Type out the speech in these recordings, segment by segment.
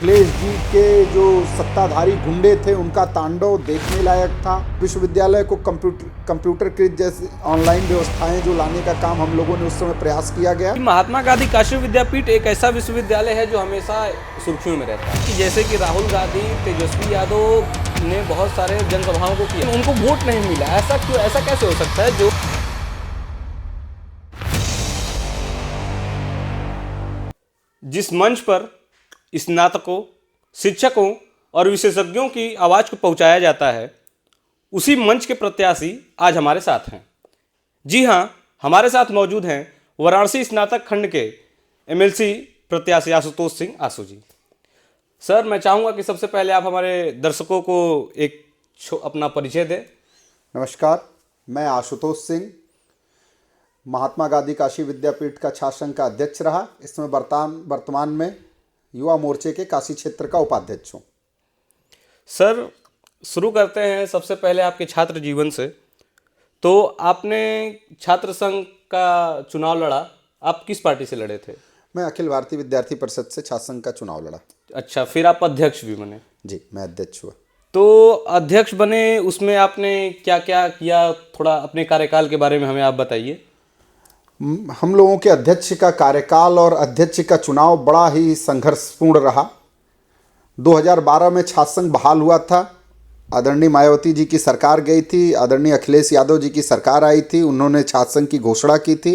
अखिलेश जी के जो सत्ताधारी गुंडे थे उनका तांडव देखने लायक था। विश्वविद्यालय को कंप्यूटरकृत जैसे ऑनलाइन व्यवस्थाएं जो लाने का काम हम लोगों ने उस समय प्रयास किया गया। महात्मा गांधी काशी विद्यापीठ एक ऐसा विश्वविद्यालय है जो हमेशा सुर्खियों में रहता है कि जैसे कि राहुल गांधी, तेजस्वी यादव ने बहुत सारे जनसभाओं को किया, उनको वोट नहीं मिला। ऐसा क्यों? ऐसा कैसे हो सकता है? जो जिस मंच पर स्नातकों, शिक्षकों और विशेषज्ञों की आवाज़ को पहुंचाया जाता है, उसी मंच के प्रत्याशी आज हमारे साथ हैं। जी हाँ, हमारे साथ मौजूद हैं वाराणसी स्नातक खंड के एमएलसी प्रत्याशी आशुतोष सिंह आशु जी। सर, मैं चाहूँगा कि सबसे पहले आप हमारे दर्शकों को एक अपना परिचय दें। नमस्कार, मैं आशुतोष सिंह महात्मा गांधी काशी विद्यापीठ का छात्र संघ का अध्यक्ष रहा। इसमें वर्तमान में युवा मोर्चे के काशी क्षेत्र का उपाध्यक्ष हूँ। सर, शुरू करते हैं सबसे पहले आपके छात्र जीवन से। तो आपने छात्र संघ का चुनाव लड़ा, आप किस पार्टी से लड़े थे? मैं अखिल भारतीय विद्यार्थी परिषद से छात्र संघ का चुनाव लड़ा। अच्छा, फिर आप अध्यक्ष भी बने? जी, मैं अध्यक्ष हुआ। तो अध्यक्ष बने, उसमें आपने क्या क्या किया, थोड़ा अपने कार्यकाल के बारे में हमें आप बताइए। हम लोगों के अध्यक्ष का कार्यकाल और अध्यक्ष का चुनाव बड़ा ही संघर्षपूर्ण रहा। 2012 में छात्र संघ बहाल हुआ था। आदरणीय मायावती जी की सरकार गई थी, आदरणीय अखिलेश यादव जी की सरकार आई थी, उन्होंने छात्र संघ की घोषणा की थी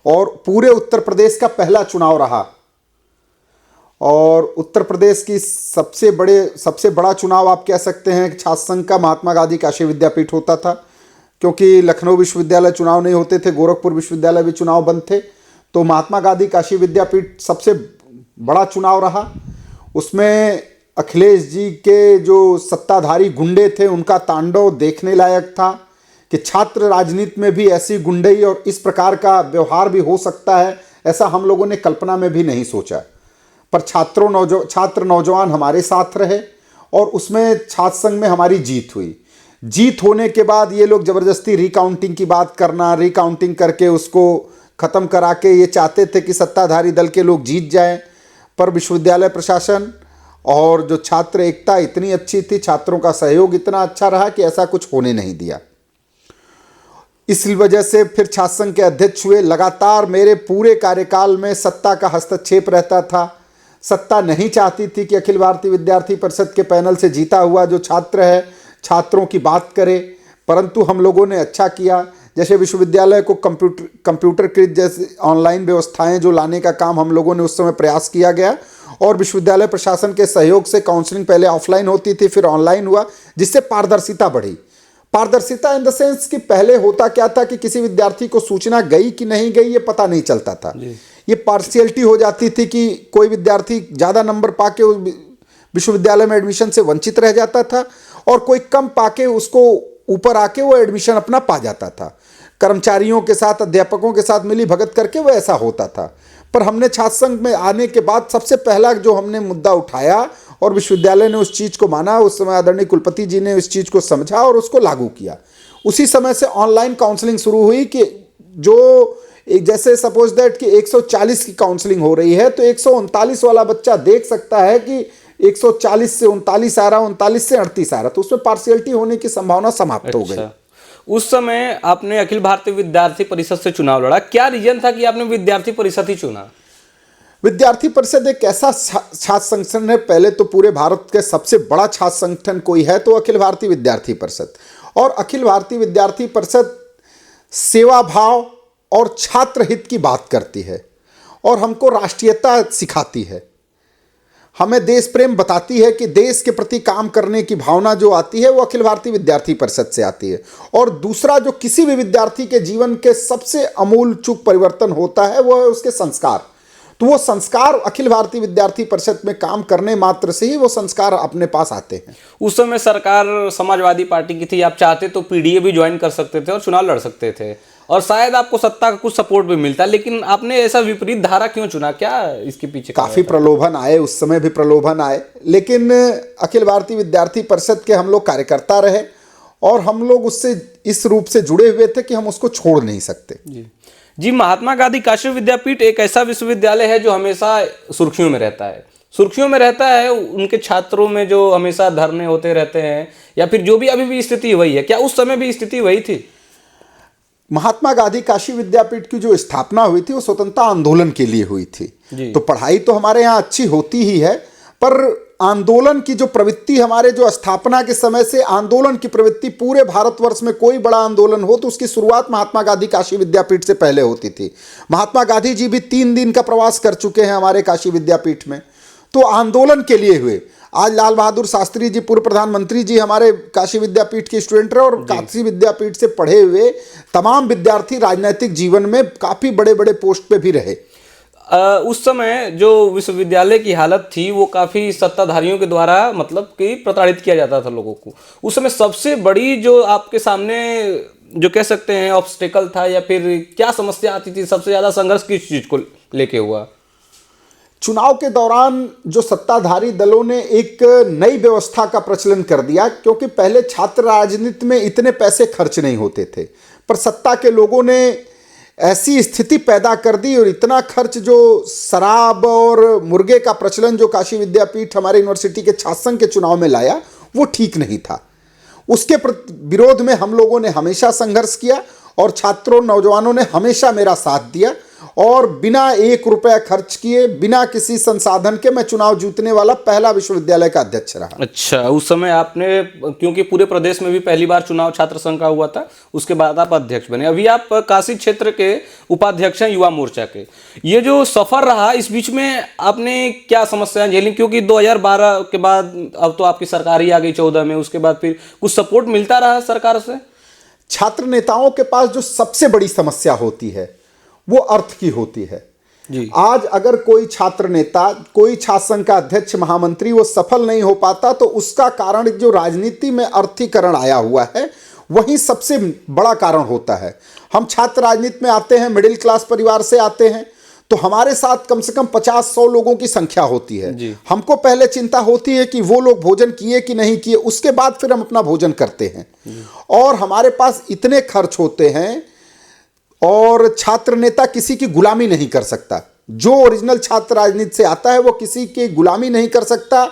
और पूरे उत्तर प्रदेश का पहला चुनाव रहा। और उत्तर प्रदेश की सबसे बड़ा चुनाव आप कह सकते हैं छात्र संघ का महात्मा गांधी काशी विद्यापीठ होता था, क्योंकि लखनऊ विश्वविद्यालय चुनाव नहीं होते थे, गोरखपुर विश्वविद्यालय भी चुनाव बंद थे। तो महात्मा गांधी काशी विद्यापीठ सबसे बड़ा चुनाव रहा। उसमें अखिलेश जी के जो सत्ताधारी गुंडे थे उनका तांडव देखने लायक था कि छात्र राजनीति में भी ऐसी गुंडई और इस प्रकार का व्यवहार भी हो सकता है, ऐसा हम लोगों ने कल्पना में भी नहीं सोचा। पर छात्र नौजवान हमारे साथ रहे और उसमें छात्र संघ में हमारी जीत हुई। जीत होने के बाद ये लोग ज़बरदस्ती रिकाउंटिंग की बात करना, रिकाउंटिंग करके उसको ख़त्म करा के ये चाहते थे कि सत्ताधारी दल के लोग जीत जाएं। पर विश्वविद्यालय प्रशासन और जो छात्र एकता इतनी अच्छी थी, छात्रों का सहयोग इतना अच्छा रहा कि ऐसा कुछ होने नहीं दिया। इस वजह से फिर छात्र संघ के अध्यक्ष हुए। लगातार मेरे पूरे कार्यकाल में सत्ता का हस्तक्षेप रहता था। सत्ता नहीं चाहती थी कि अखिल भारतीय विद्यार्थी परिषद के पैनल से जीता हुआ जो छात्र है छात्रों की बात करे, परंतु हम लोगों ने अच्छा किया। जैसे विश्वविद्यालय को कंप्यूटरकृत जैसे ऑनलाइन व्यवस्थाएं जो लाने का काम हम लोगों ने उस समय प्रयास किया गया और विश्वविद्यालय प्रशासन के सहयोग से काउंसलिंग पहले ऑफलाइन होती थी, फिर ऑनलाइन हुआ, जिससे पारदर्शिता बढ़ी। पारदर्शिता इन द सेंस कि पहले होता क्या था कि किसी विद्यार्थी को सूचना गई कि नहीं गई ये पता नहीं चलता था। ये पार्शियलिटी हो जाती थी कि कोई विद्यार्थी ज़्यादा नंबर पाके उस विश्वविद्यालय में एडमिशन से वंचित रह जाता था और कोई कम पाके उसको ऊपर आके वो एडमिशन अपना पा जाता था। कर्मचारियों के साथ, अध्यापकों के साथ मिली भगत करके वो ऐसा होता था। पर हमने छात्र संघ में आने के बाद सबसे पहला जो हमने मुद्दा उठाया और विश्वविद्यालय ने उस चीज़ को माना, उस समय आदरणीय कुलपति जी ने उस चीज़ को समझा और उसको लागू किया। उसी समय से ऑनलाइन काउंसलिंग शुरू हुई कि जो जैसे सपोज दैट कि 140 की काउंसलिंग हो रही है तो 139 वाला बच्चा देख सकता है कि 140 से 39 आ रहा, 39 से 38 आ रहा, तो उसमें पार्शियलिटी होने की संभावना समाप्त हो गई। उस समय आपने अखिल भारतीय विद्यार्थी परिषद से चुनाव लड़ा, क्या रीजन था कि आपने विद्यार्थी परिषद ही चुना? विद्यार्थी परिषद एक ऐसा छात्र संगठन है, पहले तो पूरे भारत के सबसे बड़ा छात्र संगठन कोई है तो अखिल भारतीय विद्यार्थी परिषद। और अखिल भारतीय विद्यार्थी परिषद सेवा भाव और छात्र हित की बात करती है और हमको राष्ट्रीयता सिखाती है, हमें देश प्रेम बताती है कि देश के प्रति काम करने की भावना जो आती है वो अखिल भारतीय विद्यार्थी परिषद से आती है। और दूसरा जो किसी भी विद्यार्थी के जीवन के सबसे अमूल चूक परिवर्तन होता है वो है उसके संस्कार। तो वो संस्कार अखिल भारतीय विद्यार्थी परिषद में काम करने मात्र से ही वो संस्कार अपने पास आते हैं। उस समय सरकार समाजवादी पार्टी की थी, आप चाहते तो पीडीए भी ज्वाइन कर सकते थे और चुनाव लड़ सकते थे और शायद आपको सत्ता का कुछ सपोर्ट भी मिलता, लेकिन आपने ऐसा विपरीत धारा क्यों चुना? क्या इसके पीछे? काफ़ी प्रलोभन आए, उस समय भी प्रलोभन आए, लेकिन अखिल भारतीय विद्यार्थी परिषद के हम लोग कार्यकर्ता रहे और हम लोग उससे इस रूप से जुड़े हुए थे कि हम उसको छोड़ नहीं सकते। जी, महात्मा गांधी काशी विद्यापीठ एक ऐसा विश्वविद्यालय है जो हमेशा सुर्खियों में रहता है सुर्खियों में रहता है, उनके छात्रों में जो हमेशा धरने होते रहते हैं, या फिर जो भी अभी भी स्थिति वही है, क्या उस समय भी स्थिति वही थी? महात्मा गांधी काशी विद्यापीठ की जो स्थापना हुई थी वो स्वतंत्रता आंदोलन के लिए हुई थी। तो पढ़ाई तो हमारे यहाँ अच्छी होती ही है, पर आंदोलन की जो प्रवृत्ति हमारे जो स्थापना के समय से आंदोलन की प्रवृत्ति पूरे भारतवर्ष में कोई बड़ा आंदोलन हो तो उसकी शुरुआत महात्मा गांधी काशी विद्यापीठ से पहले होती थी। महात्मा गांधी जी भी 3 दिन का प्रवास कर चुके हैं हमारे काशी विद्यापीठ में, तो आंदोलन के लिए हुए। आज लाल बहादुर शास्त्री जी पूर्व प्रधानमंत्री जी हमारे काशी विद्यापीठ के स्टूडेंट रहे, और काशी विद्यापीठ से पढ़े हुए तमाम विद्यार्थी राजनीतिक जीवन में काफ़ी बड़े बड़े पोस्ट पे भी रहे। उस समय जो विश्वविद्यालय की हालत थी वो काफ़ी सत्ताधारियों के द्वारा मतलब कि प्रताड़ित किया जाता था लोगों को। उस समय सबसे बड़ी जो आपके सामने जो कह सकते हैं ऑब्स्टेकल था, या फिर क्या समस्या आती थी, सबसे ज़्यादा संघर्ष किस चीज़ को लेके हुआ? चुनाव के दौरान जो सत्ताधारी दलों ने एक नई व्यवस्था का प्रचलन कर दिया, क्योंकि पहले छात्र राजनीति में इतने पैसे खर्च नहीं होते थे, पर सत्ता के लोगों ने ऐसी स्थिति पैदा कर दी और इतना खर्च, जो शराब और मुर्गे का प्रचलन जो काशी विद्यापीठ हमारे यूनिवर्सिटी के छात्र संघ के चुनाव में लाया, वो ठीक नहीं था। उसके विरोध में हम लोगों ने हमेशा संघर्ष किया और छात्रों नौजवानों ने हमेशा मेरा साथ दिया, और बिना 1 रुपया खर्च किए, बिना किसी संसाधन के मैं चुनाव जीतने वाला पहला विश्वविद्यालय का अध्यक्ष रहा। अच्छा, उस समय आपने, क्योंकि पूरे प्रदेश में भी पहली बार चुनाव छात्र संघ का हुआ था, उसके बाद आप अध्यक्ष बने। अभी आप काशी क्षेत्र के उपाध्यक्ष हैं युवा मोर्चा के। ये जो सफर रहा, इस बीच में आपने क्या समस्याएं झेली? क्योंकि 2012 के बाद अब तो आपकी सरकार ही आ गई 14 में, उसके बाद फिर कुछ सपोर्ट मिलता रहा सरकार से? छात्र नेताओं के पास जो सबसे बड़ी समस्या होती है वो अर्थ की होती है जी। आज अगर कोई छात्र नेता, कोई छात्र संघ का अध्यक्ष, महामंत्री वो सफल नहीं हो पाता, तो उसका कारण जो राजनीति में अर्थीकरण आया हुआ है वही सबसे बड़ा कारण होता है। हम छात्र राजनीति में आते हैं, मिडिल क्लास परिवार से आते हैं, तो हमारे साथ कम से कम 50-100 लोगों की संख्या होती है। हमको पहले चिंता होती है कि वो लोग भोजन किए कि नहीं किए, उसके बाद फिर हम अपना भोजन करते हैं। और हमारे पास इतने खर्च होते हैं, और छात्र नेता किसी की गुलामी नहीं कर सकता। जो ओरिजिनल छात्र राजनीति से आता है वो किसी की गुलामी नहीं कर सकता,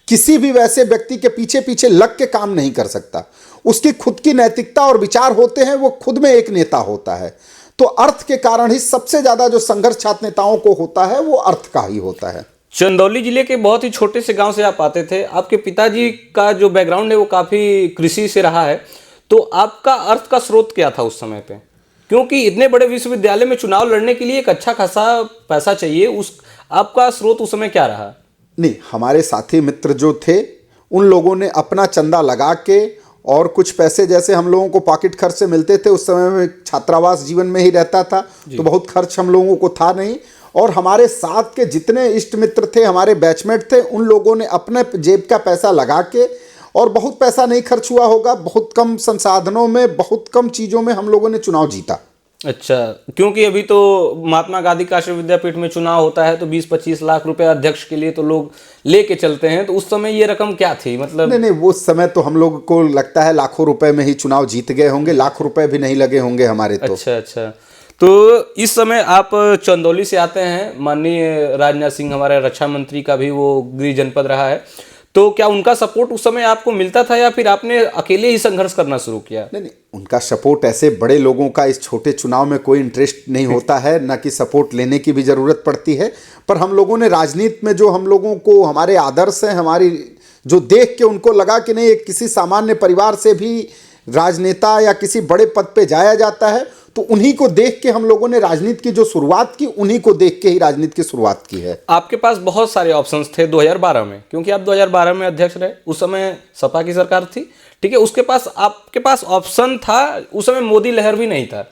किसी भी वैसे व्यक्ति के पीछे पीछे लग के काम नहीं कर सकता। उसकी खुद की नैतिकता और विचार होते हैं, वो खुद में एक नेता होता है। तो अर्थ के कारण ही सबसे ज्यादा जो संघर्ष छात्र नेताओं को होता है वो अर्थ का ही होता है। चंदौली जिले के बहुत ही छोटे से गांव से आप आते थे। आपके पिताजी का जो बैकग्राउंड है वो काफी कृषि से रहा है, तो आपका अर्थ का स्रोत क्या था उस समय पे? क्योंकि इतने बड़े विश्वविद्यालय में चुनाव लड़ने के लिए एक अच्छा खासा पैसा चाहिए, उस आपका स्रोत उस समय क्या रहा? नहीं, हमारे साथी मित्र जो थे उन लोगों ने अपना चंदा लगा के, और कुछ पैसे जैसे हम लोगों को पॉकेट खर्च से मिलते थे, उस समय में छात्रावास जीवन में ही रहता था, तो बहुत खर्च हम लोगों को था नहीं। और हमारे साथ के जितने इष्ट मित्र थे, हमारे बैचमेट थे, उन लोगों ने अपने जेब का पैसा लगा के, और बहुत पैसा नहीं खर्च हुआ होगा, बहुत कम संसाधनों में, बहुत कम चीज़ों में हम लोगों ने चुनाव जीता। अच्छा, क्योंकि अभी तो महात्मा गांधी काशी विद्यापीठ में चुनाव होता है तो 20-25 लाख रुपए अध्यक्ष के लिए तो लोग लेके चलते हैं, तो उस समय ये रकम क्या थी? मतलब नहीं, वो समय तो हम लोग को लगता है लाखों रुपए में ही चुनाव जीत गए होंगे, लाख रुपए भी नहीं लगे होंगे हमारे तो। अच्छा, तो इस समय आप चंदौली से आते हैं, माननीय राजनाथ सिंह हमारे रक्षा मंत्री का भी वो गृह जनपद रहा है, तो क्या उनका सपोर्ट उस समय आपको मिलता था, या फिर आपने अकेले ही संघर्ष करना शुरू किया? नहीं, उनका सपोर्ट, ऐसे बड़े लोगों का इस छोटे चुनाव में कोई इंटरेस्ट नहीं होता है, ना कि सपोर्ट लेने की भी ज़रूरत पड़ती है। पर हम लोगों ने राजनीति में जो हम लोगों को हमारे आदर्श हैं, हमारी जो देख के उनको लगा कि नहीं, एक किसी सामान्य परिवार से भी राजनेता या किसी बड़े पद पे जाया जाता है, तो उन्हीं को देख के हम लोगों ने राजनीति की जो शुरुआत की, उन्हीं को देख के ही राजनीति की शुरुआत की है। आपके पास बहुत सारे ऑप्शंस थे 2012 में, क्योंकि आप 2012 में अध्यक्ष रहे, उस समय सपा की सरकार थी, ठीक है। उसके पास आपके पास ऑप्शन था, उस समय मोदी लहर भी नहीं था,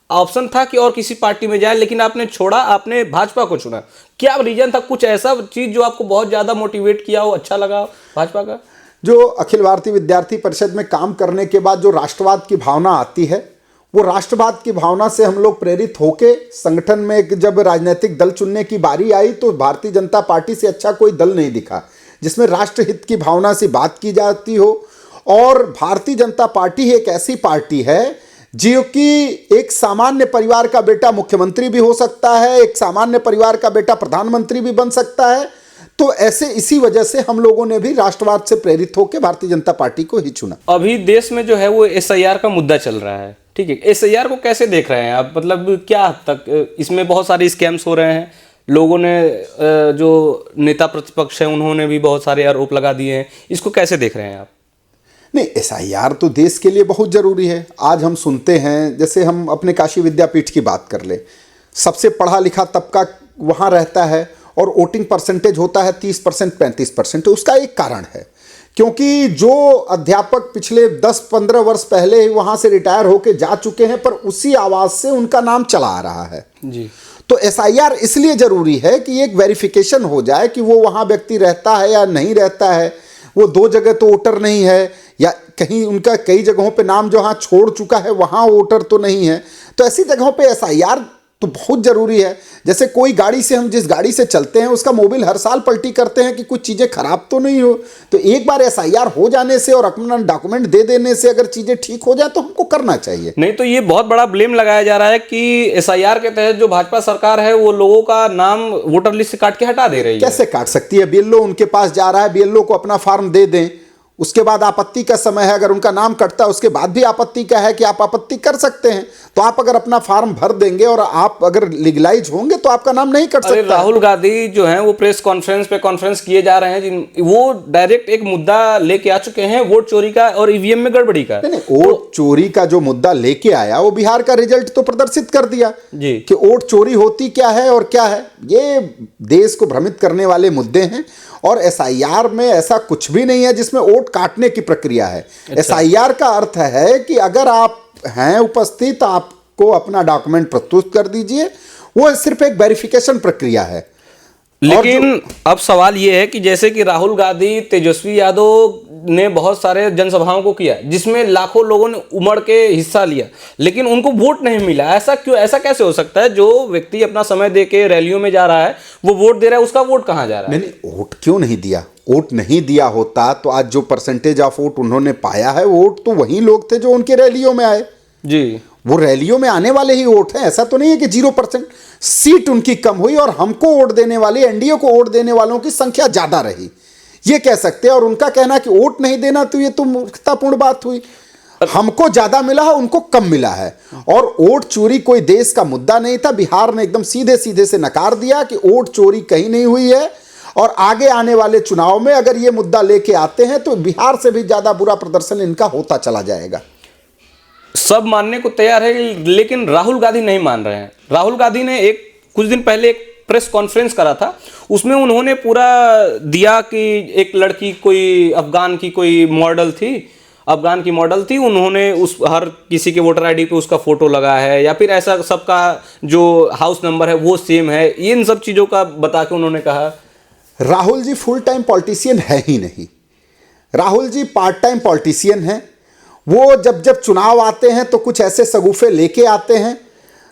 ऑप्शन था कि और किसी पार्टी में जाए, लेकिन आपने छोड़ा, आपने भाजपा को चुना। क्या रीजन था? कुछ ऐसा चीज जो आपको बहुत ज्यादा मोटिवेट किया हो, अच्छा लगा भाजपा का? जो अखिल भारतीय विद्यार्थी परिषद में काम करने के बाद जो राष्ट्रवाद की भावना आती है, वो राष्ट्रवाद की भावना से हम लोग प्रेरित होके संगठन में जब राजनीतिक दल चुनने की बारी आई, तो भारतीय जनता पार्टी से अच्छा कोई दल नहीं दिखा जिसमें राष्ट्रहित की भावना से बात की जाती हो। और भारतीय जनता पार्टी एक ऐसी पार्टी है जो कि एक सामान्य परिवार का बेटा मुख्यमंत्री भी हो सकता है, एक सामान्य परिवार का बेटा प्रधानमंत्री भी बन सकता है, तो ऐसे इसी वजह से हम लोगों ने भी राष्ट्रवाद से प्रेरित होकर भारतीय जनता पार्टी को ही चुना। अभी देश में जो है वो एसआईआर का मुद्दा चल रहा है, ठीक है। एसआईआर को कैसे देख रहे हैं आप? मतलब क्या हद तक इसमें बहुत सारे स्कैम्स हो रहे हैं, लोगों ने जो नेता प्रतिपक्ष हैं उन्होंने भी बहुत सारे आरोप लगा दिए हैं, इसको कैसे देख रहे हैं आप? नहीं, एसआईआर तो देश के लिए बहुत जरूरी है। आज हम सुनते हैं, जैसे हम अपने काशी विद्यापीठ की बात कर ले, सबसे पढ़ा लिखा तबका वहाँ रहता है और वोटिंग परसेंटेज होता है 30% 35%। उसका एक कारण है, क्योंकि जो अध्यापक पिछले 10-15 वर्ष पहले ही वहाँ से रिटायर होके जा चुके हैं, पर उसी आवाज़ से उनका नाम चला आ रहा है जी। तो एसआईआर इसलिए जरूरी है कि एक वेरिफिकेशन हो जाए कि वो वहाँ व्यक्ति रहता है या नहीं रहता है, वो 2 जगह तो वोटर नहीं है, या कहीं उनका कई जगहों पे नाम जो हाँ छोड़ चुका है वहाँ वोटर तो नहीं है। तो ऐसी जगहों पे एसआईआर तो बहुत ज़रूरी है। जैसे कोई गाड़ी से, हम जिस गाड़ी से चलते हैं उसका मोबिल हर साल पलटी करते हैं कि कुछ चीज़ें खराब तो नहीं हो, तो एक बार एसआईआर हो जाने से और अपना डॉक्यूमेंट दे देने से अगर चीज़ें ठीक हो जाए तो हमको करना चाहिए। नहीं तो ये बहुत बड़ा ब्लेम लगाया जा रहा है कि एसआईआर के तहत जो भाजपा सरकार है वो लोगों का नाम वोटर लिस्ट से काट के हटा दे रही है। कैसे काट सकती है? बीएलओ उनके पास जा रहा है, बीएलओ को अपना फॉर्म दे दें, उसके बाद आपत्ति का समय है, अगर उनका नाम कटता है उसके बाद भी आपत्ति का है कि आप आपत्ति कर सकते हैं। तो आप अगर अपना फॉर्म भर देंगे और आप अगर लीगलाइज होंगे तो आपका नाम नहीं कट सकता। राहुल गांधी जो हैं वो प्रेस कॉन्फ्रेंस पे कॉन्फ्रेंस किए जा रहे हैं, वो डायरेक्ट एक मुद्दा लेके आ चुके हैं वोट चोरी का और ईवीएम में गड़बड़ी का। नहीं, वोट चोरी का जो मुद्दा लेके आया वो बिहार का रिजल्ट तो प्रदर्शित कर दिया जी कि वोट चोरी होती क्या है और क्या है। ये देश को भ्रमित करने वाले मुद्दे हैं और एसआईआर में ऐसा कुछ भी नहीं है जिसमें वोट काटने की प्रक्रिया है। एसआईआर का अर्थ है कि अगर आप हैं उपस्थित, आपको अपना डॉक्यूमेंट प्रस्तुत कर दीजिए, वो सिर्फ एक वेरिफिकेशन प्रक्रिया है। लेकिन अब सवाल ये है कि जैसे कि राहुल गांधी, तेजस्वी यादव ने बहुत सारे जनसभाओं को किया जिसमें लाखों लोगों ने उमड़ के हिस्सा लिया, लेकिन उनको वोट नहीं मिला। ऐसा क्यों? ऐसा कैसे हो सकता है? जो व्यक्ति अपना समय दे के रैलियों में जा रहा है वो वोट दे रहा है, उसका वोट कहाँ जा रहा है? नहीं, वोट क्यों नहीं दिया? वोट नहीं दिया होता तो आज जो परसेंटेज ऑफ वोट उन्होंने पाया है, वोट तो वही लोग थे जो उनके रैलियों में आए जी। वो रैलियों में आने वाले ही वोट हैं। ऐसा तो नहीं है कि 0%। सीट उनकी कम हुई और हमको वोट देने वाले, एनडीए को वोट देने वालों की संख्या ज्यादा रही, ये कह सकते हैं। और उनका कहना कि वोट नहीं देना तो ये तो मूर्खतापूर्ण बात हुई। हमको ज्यादा मिला है, उनको कम मिला है। और वोट चोरी कोई देश का मुद्दा नहीं था। बिहार ने एकदम सीधे सीधे से नकार दिया कि वोट चोरी कहीं नहीं हुई है और आगे आने वाले चुनाव में अगर ये मुद्दा लेके आते हैं तो बिहार से भी ज्यादा बुरा प्रदर्शन इनका होता चला जाएगा। सब मानने को तैयार है, लेकिन राहुल गांधी नहीं मान रहे हैं। राहुल गांधी ने कुछ दिन पहले एक प्रेस कॉन्फ्रेंस करा था, उसमें उन्होंने पूरा दिया कि एक लड़की कोई अफगान की कोई मॉडल थी, अफगान की मॉडल थी, उन्होंने उस हर किसी के वोटर आईडी पे उसका फोटो लगा है, या फिर ऐसा सबका जो हाउस नंबर है वो सेम है। इन सब चीज़ों का बता के उन्होंने कहा Rahul ji full time politician है ही नहीं। Rahul ji part time politician हैं। वो जब जब चुनाव आते हैं तो कुछ ऐसे सगुफे लेके आते हैं,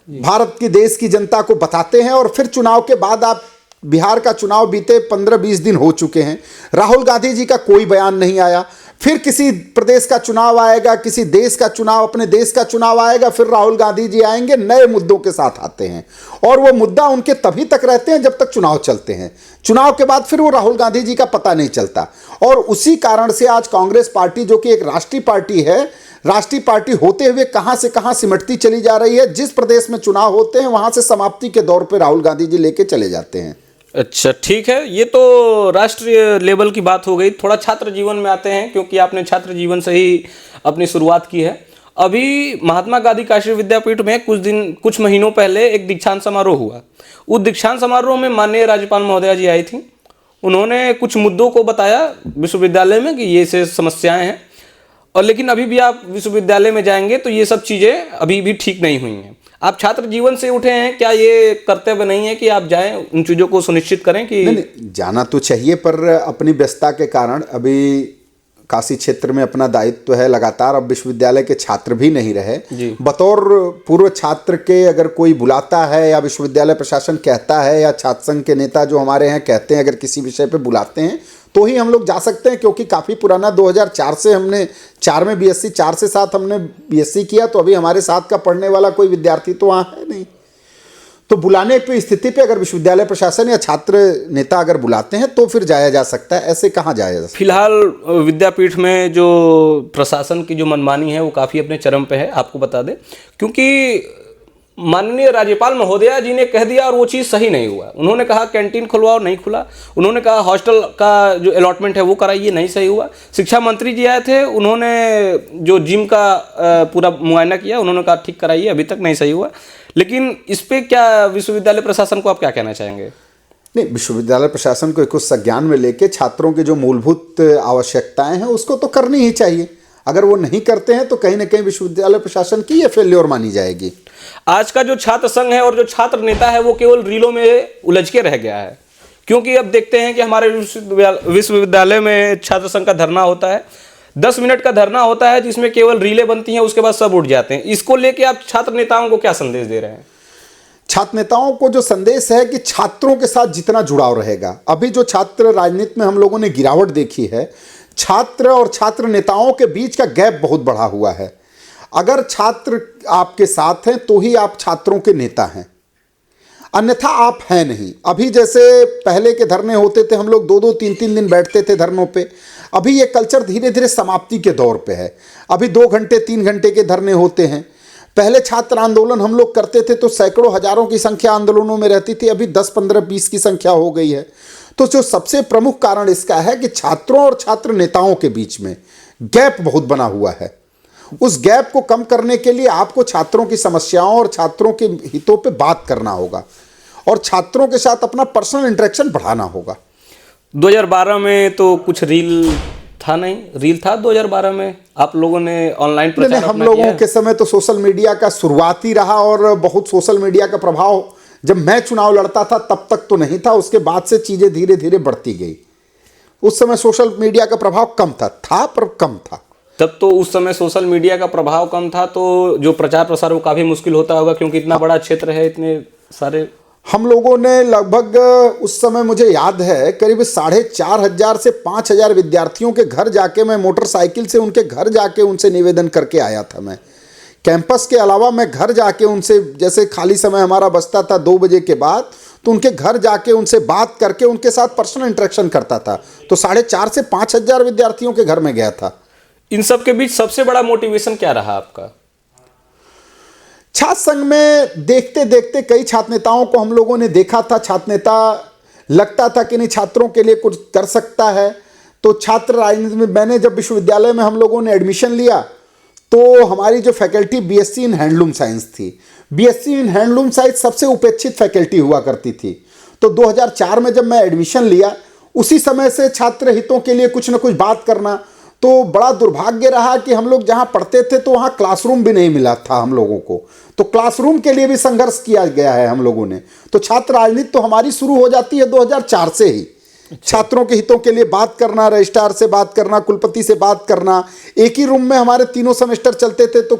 भारत की देश की जनता को बताते हैं, और फिर चुनाव के बाद आप बिहार का चुनाव बीते 15-20 दिन हो चुके हैं, राहुल गांधी जी का कोई बयान नहीं आया। फिर किसी प्रदेश का चुनाव आएगा, किसी देश का चुनाव, अपने देश का चुनाव आएगा, फिर राहुल गांधी जी आएंगे, नए मुद्दों के साथ आते हैं। और वो मुद्दा उनके तभी तक रहते हैं जब तक चुनाव चलते हैं। चुनाव के बाद फिर वो राहुल गांधी जी का पता नहीं चलता। और उसी कारण से आज कांग्रेस पार्टी, जो कि एक राष्ट्रीय पार्टी है, राष्ट्रीय पार्टी होते हुए कहां से कहां सिमटती चली जा रही है। जिस प्रदेश में चुनाव होते हैं वहां से समाप्ति के दौर पर राहुल गांधी जी लेके चले जाते हैं। अच्छा, ठीक है, ये तो राष्ट्रीय लेवल की बात हो गई। थोड़ा छात्र जीवन में आते हैं, क्योंकि आपने छात्र जीवन से ही अपनी शुरुआत की है। अभी महात्मा गांधी काशी विद्यापीठ में कुछ महीनों पहले एक दीक्षांत समारोह हुआ। उस दीक्षांत समारोह में माननीय राज्यपाल महोदया जी आई थी। उन्होंने कुछ मुद्दों को बताया विश्वविद्यालय में कि ये से समस्याएं हैं, और लेकिन अभी भी आप विश्वविद्यालय में जाएंगे तो ये सब चीज़ें अभी भी ठीक नहीं हुई हैं। आप छात्र जीवन से उठे हैं, क्या ये कर्तव्य नहीं है कि आप जाएं, उन चीज़ों को सुनिश्चित करें कि नहीं, जाना तो चाहिए, पर अपनी व्यस्तता के कारण अभी काशी क्षेत्र में अपना दायित्व है लगातार। अब विश्वविद्यालय के छात्र भी नहीं रहे। बतौर पूर्व छात्र के अगर कोई बुलाता है या विश्वविद्यालय प्रशासन कहता है या छात्र संघ के नेता जो हमारे हैं कहते हैं, अगर किसी विषय पे बुलाते हैं तो ही हम लोग जा सकते हैं, क्योंकि काफ़ी पुराना 2004 से हमने 4 में बीएससी, 4 से 7 हमने बीएससी किया, तो अभी हमारे साथ का पढ़ने वाला कोई विद्यार्थी तो वहाँ है नहीं। तो बुलाने पे स्थिति पे अगर विश्वविद्यालय प्रशासन या छात्र नेता अगर बुलाते हैं तो फिर जाया जा सकता है, ऐसे कहाँ जाया जा सकता है? फिलहाल विद्यापीठ में जो प्रशासन की जो मनमानी है वो काफ़ी अपने चरम पे है, आपको बता दें, क्योंकि माननीय राज्यपाल महोदया जी ने कह दिया और वो चीज़ सही नहीं हुआ। उन्होंने कहा कैंटीन खुलवाओ, नहीं खुला। उन्होंने कहा हॉस्टल का जो अलॉटमेंट है वो कराइए, नहीं सही हुआ। शिक्षा मंत्री जी आए थे, उन्होंने जो जिम का पूरा मुआयना किया, उन्होंने कहा ठीक कराइए, अभी तक नहीं सही हुआ। लेकिन इस पे क्या विश्वविद्यालय प्रशासन को आप क्या कहना चाहेंगे? नहीं, विश्वविद्यालय प्रशासन को एक उस संज्ञान में लेके छात्रों की जो मूलभूत आवश्यकताएं हैं उसको तो करनी ही चाहिए। अगर वो नहीं करते हैं तो कहीं ना कहीं विश्वविद्यालय प्रशासन की ये फेल्योर मानी जाएगी। आज का जो छात्र संघ है और जो छात्र नेता है वो केवल रीलों में उलझ के रह गया है, क्योंकि अब देखते हैं कि हमारे विश्वविद्यालय में छात्र संघ का धरना होता है, 10 मिनट का धरना होता है जिसमें केवल रीलें बनती हैं, उसके बाद सब उठ जाते हैं। इसको लेके आप छात्र नेताओं को क्या संदेश दे रहे हैं? छात्र नेताओं को जो संदेश है कि छात्रों के साथ जितना जुड़ाव रहेगा, अभी जो छात्र राजनीति में हम लोगों ने गिरावट देखी है, छात्र और छात्र नेताओं के बीच का गैप बहुत बढ़ा हुआ है। अगर छात्र आपके साथ हैं तो ही आप छात्रों के नेता हैं, अन्यथा आप हैं नहीं। अभी जैसे पहले के धरने होते थे, हम लोग 2-2, 3-3 दिन बैठते थे धरनों पे, अभी ये कल्चर धीरे धीरे समाप्ति के दौर पे है। अभी 2 घंटे 3 घंटे के धरने होते हैं। पहले छात्र आंदोलन हम लोग करते थे तो सैकड़ों हजारों की संख्या आंदोलनों में रहती थी, अभी 10, 15, 20 की संख्या हो गई है। तो जो सबसे प्रमुख कारण इसका है कि छात्रों और छात्र नेताओं के बीच में गैप बहुत बना हुआ है। उस गैप को कम करने के लिए आपको छात्रों की समस्याओं और छात्रों के हितों पे बात करना होगा और छात्रों के साथ अपना पर्सनल इंटरेक्शन बढ़ाना होगा। 2012 में तो कुछ रील था नहीं, रील था 2012 में, आप लोगों ने ऑनलाइन प्रचार हम लोगों के समय तो सोशल मीडिया का शुरुआती रहा और बहुत सोशल मीडिया का प्रभाव जब मैं चुनाव लड़ता था तब तक तो नहीं था, उसके बाद से चीज़ें धीरे धीरे बढ़ती गई। उस समय सोशल मीडिया का प्रभाव कम था पर कम था। तब तो उस समय सोशल मीडिया का प्रभाव कम था, तो जो प्रचार प्रसार वो काफ़ी मुश्किल होता होगा, क्योंकि इतना बड़ा क्षेत्र है, इतने सारे। हम लोगों ने लगभग उस समय मुझे याद है करीब 4,500 से 5,000 विद्यार्थियों के घर जाके मैं मोटरसाइकिल से उनके घर जाके उनसे निवेदन करके आया था। मैं कैंपस के अलावा मैं घर जाके उनसे, जैसे खाली समय हमारा बचता था 2 बजे के बाद, तो उनके घर जाके उनसे बात करके उनके साथ पर्सनल इंटरेक्शन करता था। तो 4,500 से 5,000 विद्यार्थियों के घर में गया था। इन सब के बीच सबसे बड़ा मोटिवेशन क्या रहा आपका? छात्र संघ में देखते देखते कई छात्र नेताओं को हम लोगों ने देखा था। छात्र नेता लगता था कि नहीं छात्रों के लिए कुछ कर सकता है। तो छात्र राजनीति में मैंने जब विश्वविद्यालय में हम लोगों ने एडमिशन लिया तो हमारी जो faculty BSc in handloom science थी। बीएससी इन हैंडलूम साइंस सबसे उपेक्षित फैकल्टी हुआ करती थी। तो 2004 में जब मैं एडमिशन लिया, उसी समय से छात्र हितों के लिए कुछ ना कुछ बात करना, तो बड़ा दुर्भाग्य रहा कि हम लोग जहां पढ़ते थे तो वहां क्लासरूम भी नहीं मिला था हम लोगों को। तो क्लासरूम के लिए भी संघर्ष किया गया है हम लोगों ने। तो छात्र राजनीति तो हमारी शुरू हो जाती है 2004 से ही। छात्रों के हितों के लिए बात करना, रजिस्ट्रार से बात करना, कुलपति से बात करना। एक ही रूम में हमारे 3 सेमेस्टर चलते थे तो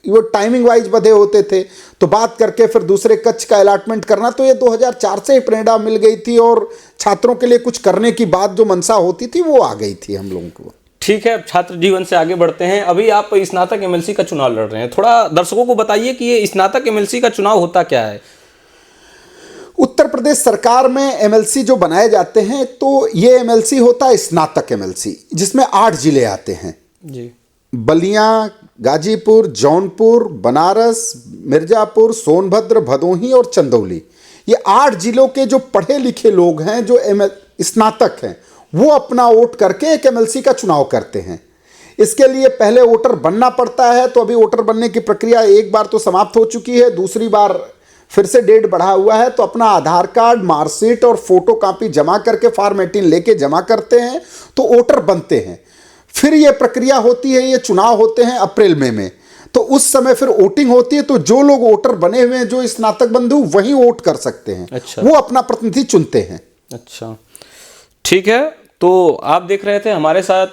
वो टाइमिंग वाइज बधे होते थे, तो बात करके फिर दूसरे कक्ष का अलॉटमेंट करना। तो ये 2004 से ही प्रेरणा मिल गई थी और छात्रों के लिए कुछ करने की बात जो मंशा होती थी वो आ गई थी हम लोगों को। ठीक है, अब छात्र जीवन से आगे बढ़ते हैं। अभी आप स्नातक एमएलसी का चुनाव लड़ रहे हैं, थोड़ा दर्शकों को बताइए कि ये स्नातक एमएलसी का चुनाव होता क्या है। उत्तर प्रदेश सरकार में एमएलसी जो बनाए जाते हैं तो ये एमएलसी होता है स्नातक एमएलसी, जिसमें 8 जिले आते हैं जी। बलिया, गाजीपुर, जौनपुर, बनारस, मिर्जापुर, सोनभद्र, भदोही और चंदौली। ये 8 जिलों के जो पढ़े लिखे लोग हैं, जो स्नातक हैं, वो अपना वोट करके एक एमएलसी का चुनाव करते हैं। इसके लिए पहले वोटर बनना पड़ता है। तो अभी वोटर बनने की प्रक्रिया एक बार तो समाप्त हो चुकी है, दूसरी बार फिर से डेट बढ़ा हुआ है। तो अपना आधार कार्ड, मार्कशीट और फोटो कॉपी जमा करके फॉर्म 18 लेके जमा करते हैं तो वोटर बनते हैं। फिर ये प्रक्रिया होती है, ये चुनाव होते हैं अप्रैल मई में। तो उस समय फिर वोटिंग होती है। तो जो लोग वोटर बने हुए हैं, जो स्नातक बंधु, वही वोट कर सकते हैं। अच्छा। वो अपना प्रतिनिधि चुनते हैं। अच्छा, ठीक है। तो आप देख रहे थे, हमारे साथ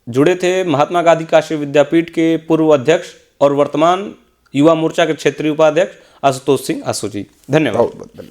जुड़े थे महात्मा गांधी काशी विद्यापीठ के पूर्व अध्यक्ष और वर्तमान युवा मोर्चा के क्षेत्रीय उपाध्यक्ष आशुतोष सिंह आशु जी। धन्यवाद।